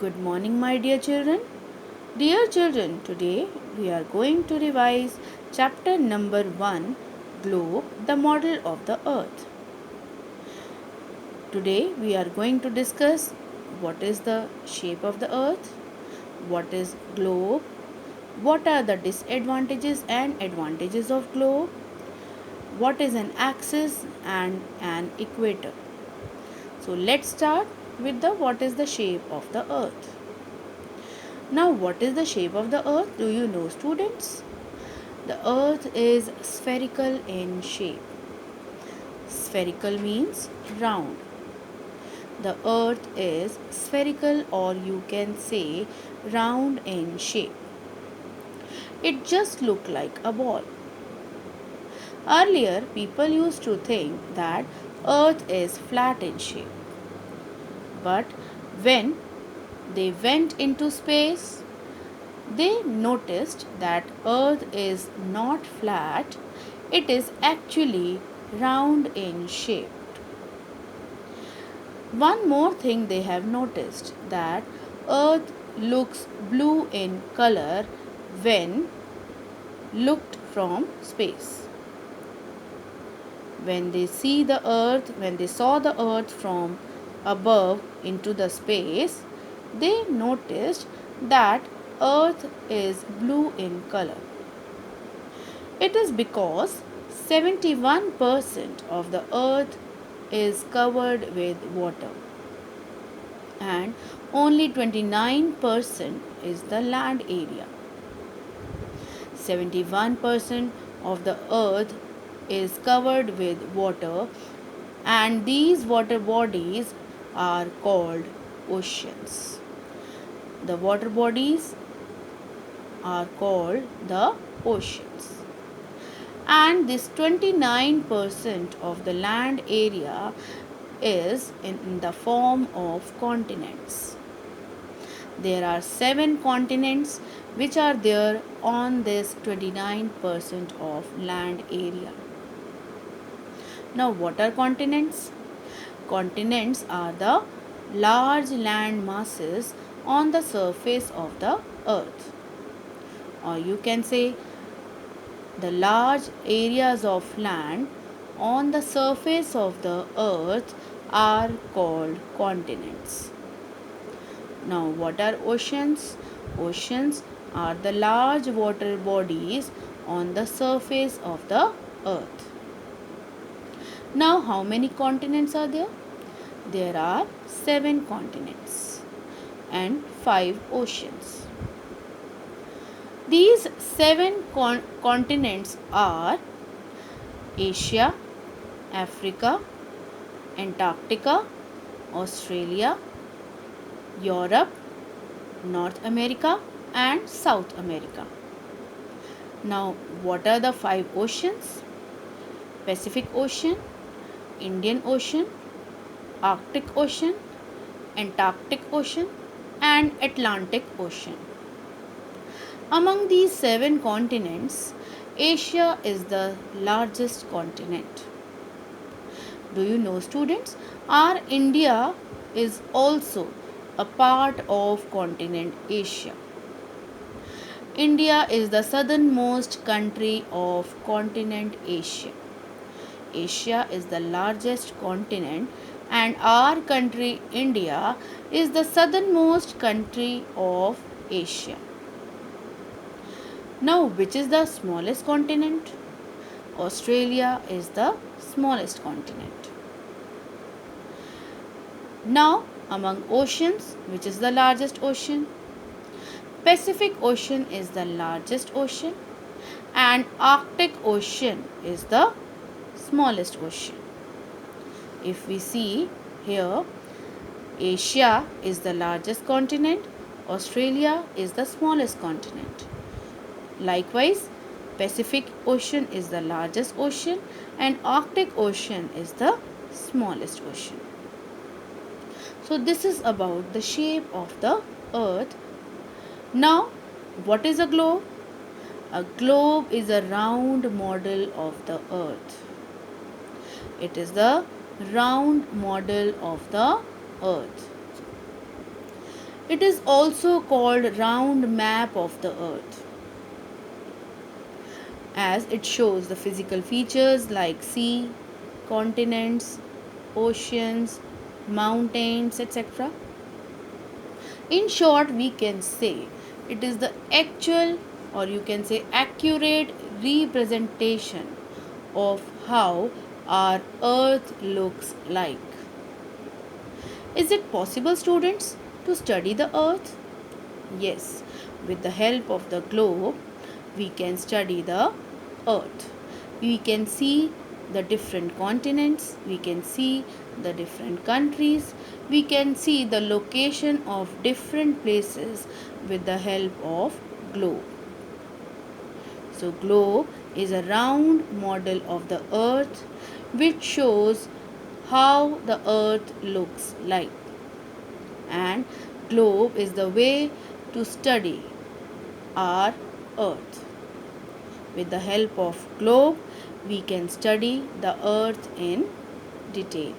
Good morning, my dear children. Dear children, today we are going to revise chapter number 1, Globe, the model of the earth. Today we are going to discuss what is the shape of the earth, what is globe, what are the disadvantages and advantages of globe, what is an axis and an equator. So let's start with the what is the shape of the earth. Now, what is the shape of the earth? Do you know, students? The earth is spherical in shape. Spherical means round. The earth is spherical, or you can say round in shape. It just looks like a ball. Earlier, people used to think that earth is flat in shape. But when they went into space, they noticed that earth is not flat, it is actually round in shape. One more thing they have noticed, that earth looks blue in color when looked from space. When they saw the earth from above into the space, they noticed that earth is blue in color. It is because 71% of the earth is covered with water and only 29% is the land area. 71% of the earth is covered with water, and these water bodies are called oceans. The water bodies are called the oceans. And this 29% of the land area is in the form of continents. There are 7 continents which are there on this 29% of land area. Now, what are continents? Continents are the large land masses on the surface of the earth, or you can say the large areas of land on the surface of the earth are called continents. Now, what are oceans? Oceans are the large water bodies on the surface of the earth. Now, how many continents are there? There are 7 continents and 5 oceans. These 7 continents are Asia, Africa, Antarctica, Australia, Europe, North America, and South America. Now, what are the 5 oceans? Pacific Ocean, Indian Ocean, Arctic Ocean, Antarctic Ocean, and Atlantic Ocean. Among these 7 continents, Asia is the largest continent. Do you know, students? Our India is also a part of continent Asia. India is the southernmost country of continent Asia. Asia is the largest continent, and our country India is the southernmost country of Asia. Now, which is the smallest continent? Australia is the smallest continent. Now, among oceans, which is the largest ocean? Pacific Ocean is the largest ocean, and Arctic Ocean is the smallest ocean. If we see here, Asia is the largest continent, Australia is the smallest continent. Likewise, Pacific Ocean is the largest ocean and Arctic Ocean is the smallest ocean. So this is about the shape of the earth. Now, what is a globe? A globe is a round model of the earth. It is the round model of the earth. It is also called round map of the earth, as it shows the physical features like sea, continents, oceans, mountains, etc. In short, we can say it is the actual, or you can say accurate representation of how our earth looks like. Is it possible, students, to study the earth? Yes, with the help of the globe, we can study the earth. We can see the different continents, we can see the different countries, we can see the location of different places with the help of globe. So, globe is a round model of the earth which shows how the earth looks like. And globe is the way to study our earth. With the help of globe, we can study the earth in detail.